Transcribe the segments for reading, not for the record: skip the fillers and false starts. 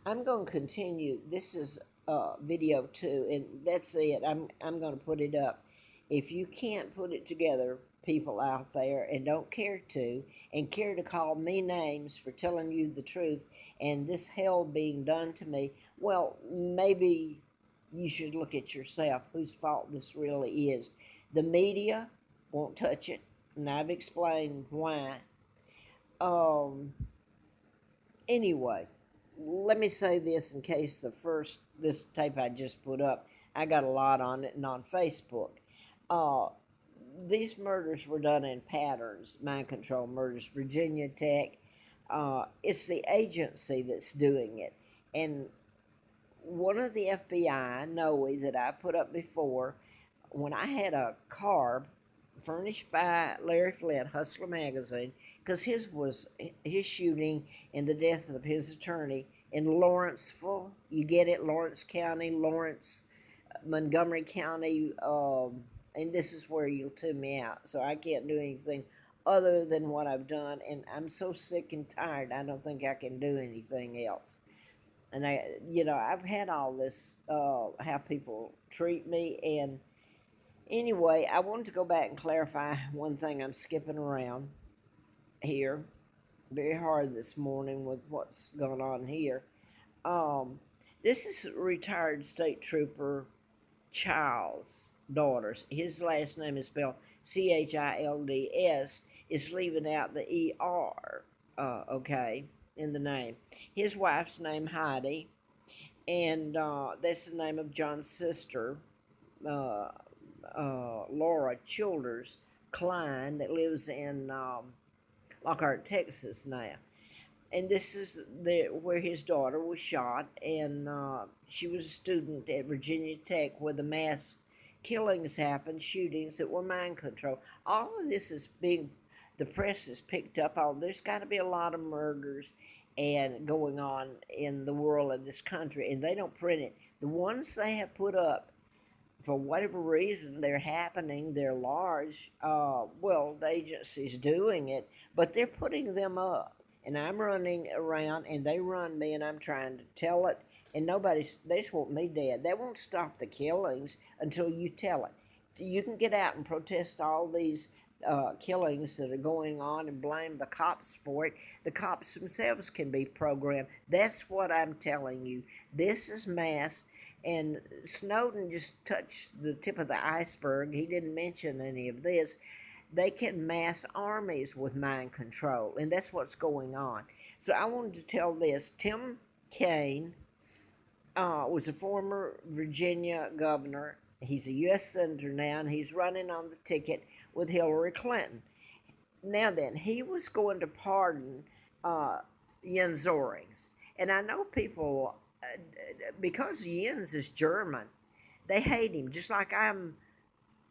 I'm going to continue. This is video 2, and that's it. I'm going to put it up. If you can't put it together, people out there, and don't care to, and care to call me names for telling you the truth, and this hell being done to me, well, maybe you should look at yourself whose fault this really is. The media won't touch it, and I've explained why. Um, anyway, let me say this in case this tape I just put up, I got a lot on it and on Facebook. Uh, these murders were done in patterns, mind control murders, Virginia Tech. It's the agency that's doing it. And one of the FBI, Noe, that I put up before, when I had a carb furnished by Larry Flint, Hustler Magazine, because his shooting and the death of his attorney in Lawrenceville. You get it, Lawrence County, Lawrence, Montgomery County, and this is where you'll tune me out. So I can't do anything other than what I've done, and I'm so sick and tired. I don't think I can do anything else. And I've had all this, how people treat me, and anyway, I wanted to go back and clarify one thing. I'm skipping around here very hard this morning with what's going on here. Um, this is retired state trooper Child's daughters. His last name is spelled Childs. Is leaving out the ER, okay, in the name. His wife's name Heidi, and that's the name of John's sister, uh, Laura Childers Klein, that lives in Lockhart, Texas now. And this is where his daughter was shot, and she was a student at Virginia Tech where the mass killings happened, shootings that were mind control. All of this is being, the press has picked up on. There's got to be a lot of murders and going on in the world in this country, and they don't print it. The ones they have put up, for whatever reason, they're happening. They're large. Well, the agency's doing it, but they're putting them up. And I'm running around, and they run me, and I'm trying to tell it. And they just want me dead. They won't stop the killings until you tell it. You can get out and protest all these killings that are going on and blame the cops for it. The cops themselves can be programmed. That's what I'm telling you. This is mass. And Snowden just touched the tip of the iceberg. He didn't mention any of this. They can mass armies with mind control, and that's what's going on. So I wanted to tell this. Tim Kaine was a former Virginia governor. He's a U.S. senator now, and he's running on the ticket with Hillary Clinton. Now then, he was going to pardon Jens Zorings. And I know people, because Jens is German, they hate him, just like I'm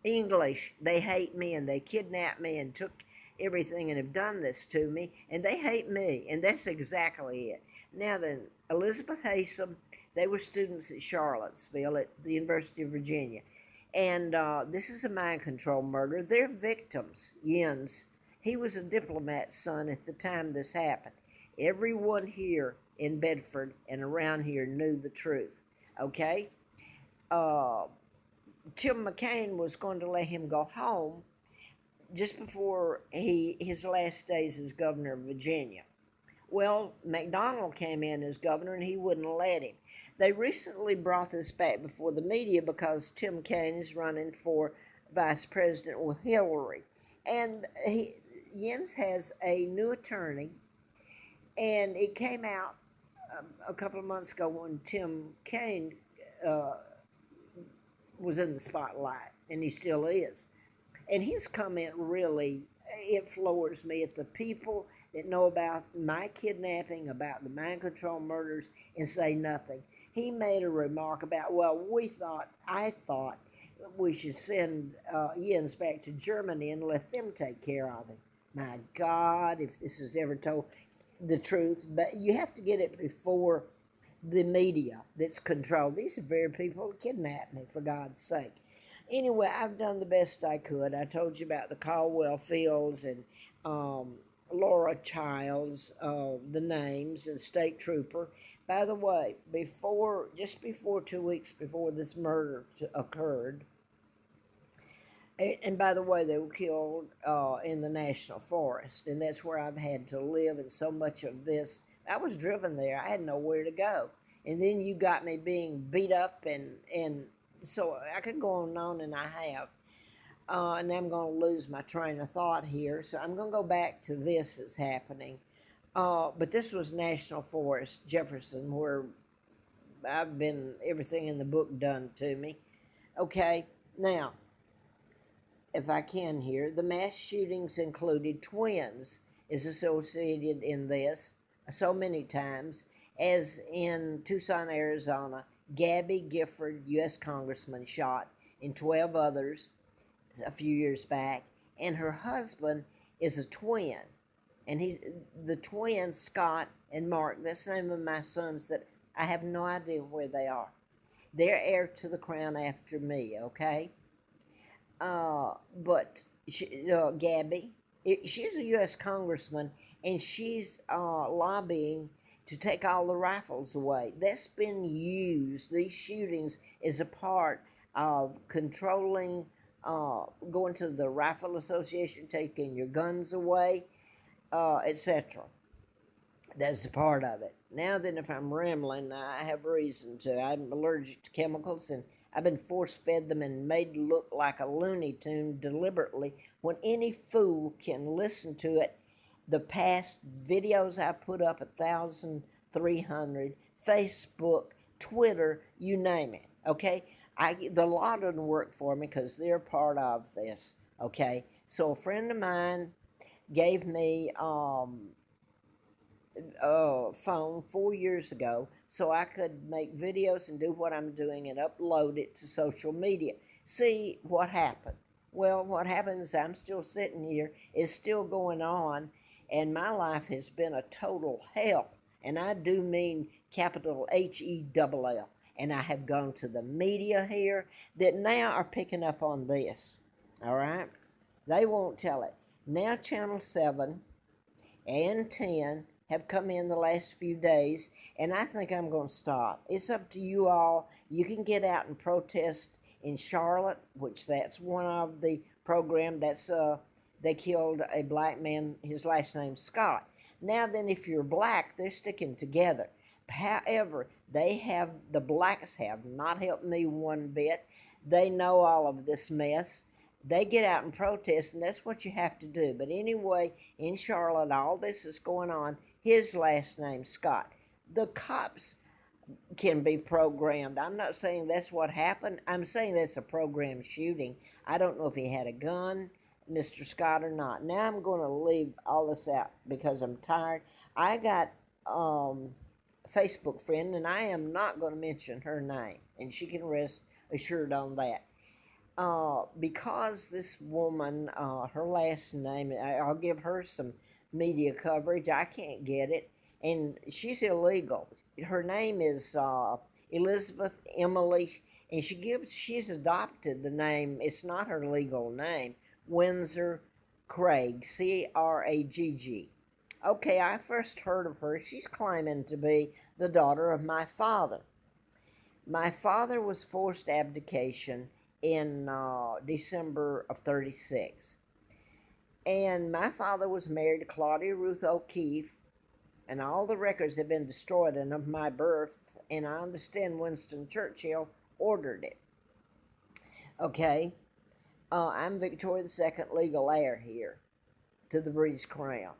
English. They hate me, and they kidnapped me and took everything and have done this to me, and they hate me, and that's exactly it. Now then, Elizabeth Haysom, they were students at Charlottesville at the University of Virginia, and this is a mind control murder. They're victims. Jens, he was a diplomat's son at the time this happened. Everyone here in Bedford and around here knew the truth, okay? Uh, Tim McCain was going to let him go home just before his last days as governor of Virginia. Well, McDonald came in as governor, and he wouldn't let him. They recently brought this back before the media because Tim Kaine is running for vice president with Hillary. And Jens has a new attorney, and it came out a couple of months ago when Tim Kaine uh, was in the spotlight, and he still is. And his comment really, it floors me at the people that know about my kidnapping, about the mind control murders, and say nothing. He made a remark about, well, I thought we should send Jens back to Germany and let them take care of him. My God, if this is ever told the truth, but you have to get it before the media that's controlled. These are very people that kidnapped me, for God's sake. Anyway, I've done the best I could. I told you about the Caldwell Fields and Laura Childs, the names, and state trooper. By the way, just before 2 weeks before this murder occurred, and by the way, they were killed in the national forest, and that's where I've had to live. And so much of this, I was driven there. I had nowhere to go, and then you got me being beat up, and so I could go on, and I have. And I'm going to lose my train of thought here, so I'm going to go back to this that's happening. But this was National Forest, Jefferson, where I've been everything in the book done to me. Okay, now if I can here, the mass shootings included twins is associated in this so many times, as in Tucson, Arizona, Gabby Gifford, U.S. Congressman, shot, and 12 others a few years back, and her husband is a twin, and he's the twin Scott and Mark. That's the name of my sons that I have no idea where they are. They're heir to the crown after me, okay? But Gabby, she's a U.S. congressman, and she's lobbying to take all the rifles away. That's been used, these shootings, as a part of controlling, going to the Rifle Association, taking your guns away, etc. That's a part of it. Now then, if I'm rambling, I have reason to. I'm allergic to chemicals, and I've been force-fed them and made to look like a Looney Tune deliberately when any fool can listen to it. The past videos I put up, 1,300, Facebook, Twitter, you name it, okay? The law doesn't work for me because they're part of this, okay? So a friend of mine gave me phone 4 years ago so I could make videos and do what I'm doing and upload it to social media. See what happened. Well, what happens, I'm still sitting here, it's still going on, and my life has been a total hell. And I do mean capital HELL. And I have gone to the media here that now are picking up on this. All right? They won't tell it. Now, Channel 7 and 10 have come in the last few days, and I think I'm going to stop. It's up to you all. You can get out and protest in Charlotte, which that's one of the program. That's they killed a black man. His last name's Scott. Now then, if you're black, they're sticking together. However, the blacks have not helped me one bit. They know all of this mess. They get out and protest, and that's what you have to do. But anyway, in Charlotte, all this is going on. His last name's Scott. The cops can be programmed. I'm not saying that's what happened. I'm saying that's a programmed shooting. I don't know if he had a gun, Mr. Scott, or not. Now I'm going to leave all this out because I'm tired. I got a Facebook friend, and I am not going to mention her name, and she can rest assured on that. Because this woman, her last name, I'll give her some media coverage. I can't get it, and she's illegal. Her name is Elizabeth Emily, and she's adopted the name. It's not her legal name, Windsor Craig, Cragg. Okay, I first heard of her. She's claiming to be the daughter of my father. My father was forced abdication in December of 36. And my father was married to Claudia Ruth O'Keefe, and all the records have been destroyed and of my birth, and I understand Winston Churchill ordered it. Okay, I'm Victoria II, legal heir here to the British Crown.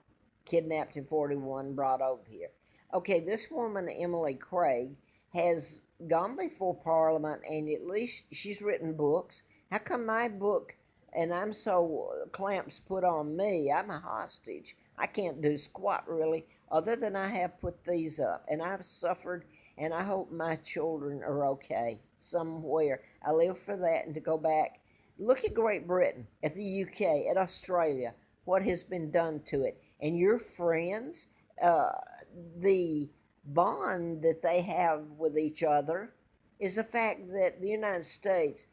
Kidnapped in 41, brought over here. Okay, this woman, Emily Craig, has gone before Parliament, and at least she's written books. How come my book, and I'm so clamps put on me, I'm a hostage. I can't do squat really, other than I have put these up, and I've suffered, and I hope my children are okay somewhere. I live for that, and to go back. Look at Great Britain, at the UK, at Australia, what has been done to it. And your friends, the bond that they have with each other is the fact that the United States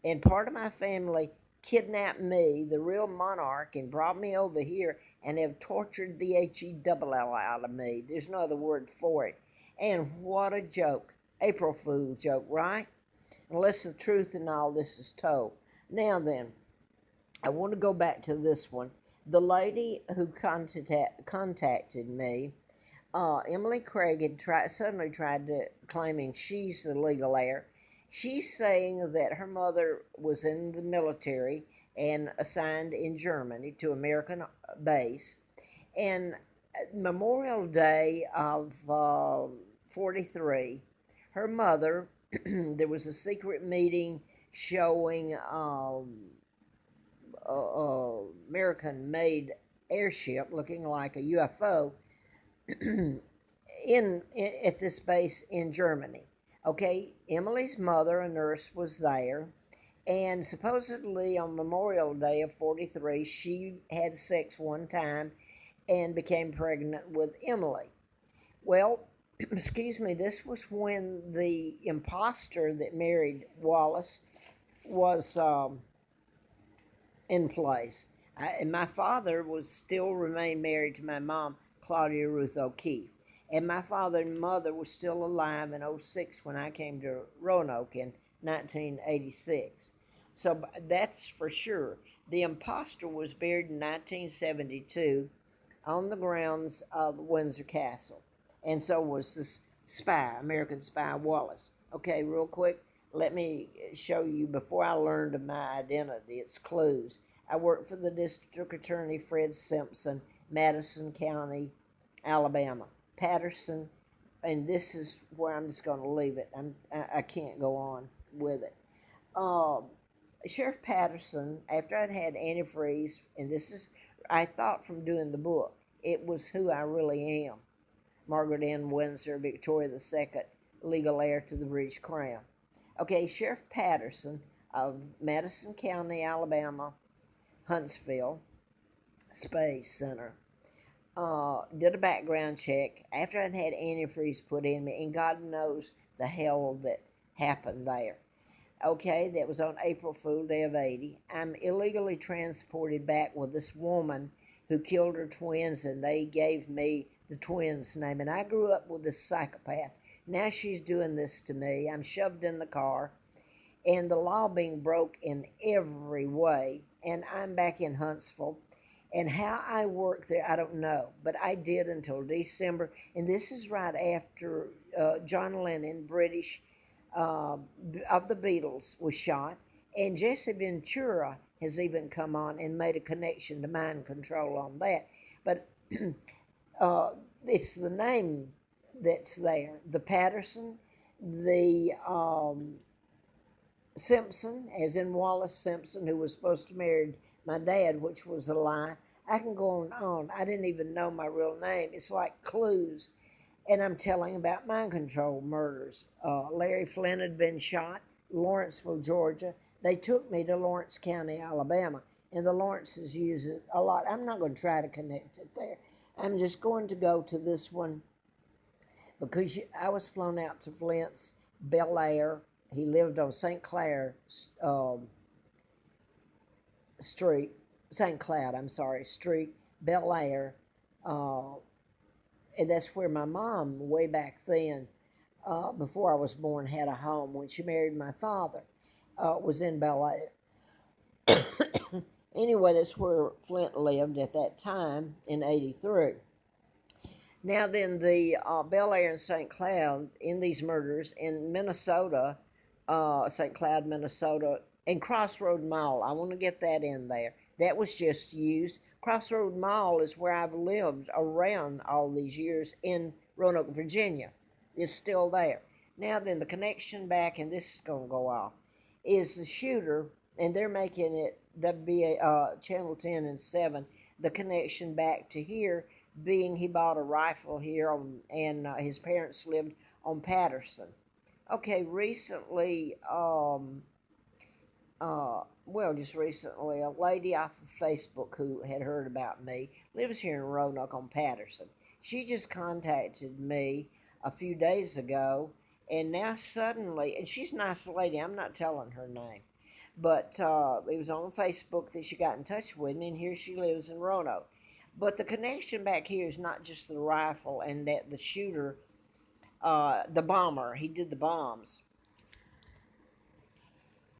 and part of my family kidnapped me, the real monarch, and brought me over here and have tortured the HELL out of me. There's no other word for it. And what a joke. April Fool's joke, right? Unless the truth in all this is told. Now then, I want to go back to this one. The lady who contacted me, Emily Craig, had suddenly tried to claiming she's the legal heir. She's saying that her mother was in the military and assigned in Germany to American base. And Memorial Day of 43, her mother, there was a secret meeting showing American-made airship looking like a UFO at this base in Germany. Okay, Emily's mother, a nurse, was there, and supposedly on Memorial Day of 43, she had sex one time and became pregnant with Emily. Well, excuse me, this was when the imposter that married Wallace was in place. And my father was still remained married to my mom, Claudia Ruth O'Keefe. And my father and mother were still alive in 06 when I came to Roanoke in 1986. So that's for sure. The imposter was buried in 1972 on the grounds of Windsor Castle. And so was the spy, American spy Wallace. Okay, real quick, let me show you before I learned of my identity. It's clues. I worked for the District Attorney Fred Simpson, Madison County, Alabama. Patterson, and this is where I'm just going to leave it. I can't go on with it. Sheriff Patterson, after I'd had antifreeze, and this is, I thought from doing the book, it was who I really am. Margaret N. Windsor, Victoria II, legal heir to the British Crown. Okay, Sheriff Patterson of Madison County, Alabama, Huntsville Space Center, did a background check after I'd had antifreeze put in me, and God knows the hell that happened there. Okay, that was on April Fool Day of 80. I'm illegally transported back with this woman who killed her twins, and they gave me the twins' name. And I grew up with this psychopath. Now she's doing this to me. I'm shoved in the car, and the law being broke in every way. And I'm back in Huntsville. And how I worked there, I don't know. But I did until December. And this is right after John Lennon, British, of the Beatles, was shot. And Jesse Ventura has even come on and made a connection to mind control on that. But it's the name that's there. The Patterson, the Simpson, as in Wallace Simpson, who was supposed to marry my dad, which was a lie. I can go on and on. I didn't even know my real name. It's like clues. And I'm telling about mind control murders. Larry Flynn had been shot, Lawrenceville, Georgia. They took me to Lawrence County, Alabama, and the Lawrences use it a lot. I'm not going to try to connect it there. I'm just going to go to this one because I was flown out to Flint's Bel Air. He lived on St. Clair Street, Bel Air. And that's where my mom, way back then, before I was born, had a home. When she married my father, was in Bel Air. Anyway, that's where Flint lived at that time in 83. Now then, the Bel Air and St. Cloud, in these murders, in Minnesota, St. Cloud, Minnesota, and Crossroad Mall, I want to get that in there. That was just used. Crossroad Mall is where I've lived around all these years in Roanoke, Virginia. It's still there. Now then, the connection back, and this is going to go off, is the shooter, and they're making it WBA, Channel 10 and 7, the connection back to here being he bought a rifle here and his parents lived on Patterson. Okay, recently, just recently, a lady off of Facebook who had heard about me lives here in Roanoke on Patterson. She just contacted me a few days ago, and now suddenly, and she's a nice lady, I'm not telling her name, But it was on Facebook that she got in touch with me, and here she lives in Roanoke. But the connection back here is not just the rifle and that the shooter, the bomber, he did the bombs.